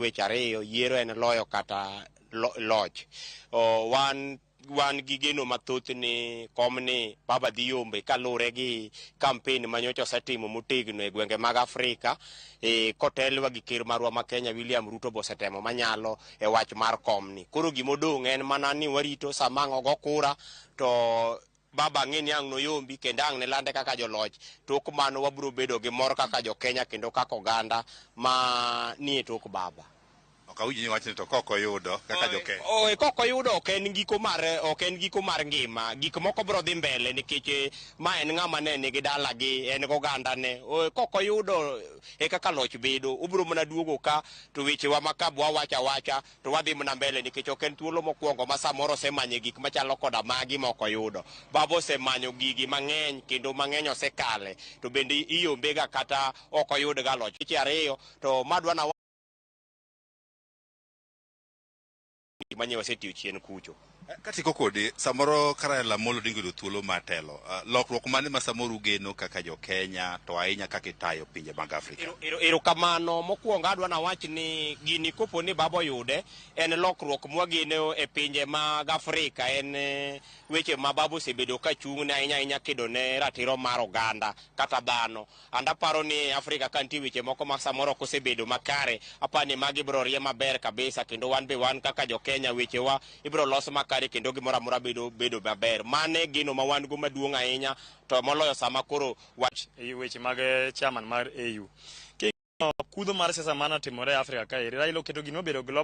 weche ariyo yiero en loyo kata loch. Wan gi geno mathoth ni komni Baba dhi yombe kalure gi kampen manyocha osetimo motegno e gwenge mag Afrika, kotelwa gi ker marwa ma Kenya William Ruto bosetemo manyalo e wach mar komni. Koro gimodong' en mana ni warito samang'o go kura to Baba ng'e ni ang' noyombi kendo ang' ne lande kaka joloch. Tok mano wabiro bedo gi mor kaka jo Kenya kendo kaka oganda ma nie tok Baba. Okawinji ni wachni to koko yudo kaka jo Kenya. Koko yudo ok en giko mar ngima. Gik moko biro dhi mbele nikech ma en ng'ama ne nigi dala gi en goganda ne. Koko yudo e kaka loch bedo. Ubiro mana duogo ka to wechewa makabwa wacha to wadhi mana mbele nikech ok en thuolo mokwongo ma samoro osemanye gik machalo koda magi moko yudo. Baba osemanyo gigi mang'eny kendo mang'eny osekale to bende iyombega kata ok oyud ga loch. Weche ariyo to madwana manyewa setiyo chien kucho. Katiko kodi samoro Raila Amolo Odinga yudo thuolo matelo. Lokruok mane ma samoro ugeno kaka jo Kenya to ahinya kaka itayo pinje mag Afrika? Erokamano mokwongo adwa na wach ni gini kopo ni Baba oyude en lokruok mwageno e pinje mag Afrika, en weche ma Baba osebedo ka chung'ne ahinya kedo ne ratiro mar oganda kata dhano. Andaparo ni Afrika ka nitie weche moko ma samoro ok osebedo makare, apani magi biro rie maber kabisa kendo wan be wan kaka jo Kenya wechewa ibiro los makare kendo gimoro amora bedo maber. Mane gino ma wan go maduong' ahinya to moloyo sama koro wach weche mag chairman mar AU. Kudho mar siasa mana timore Afrika ka Raila oketo gino bedo global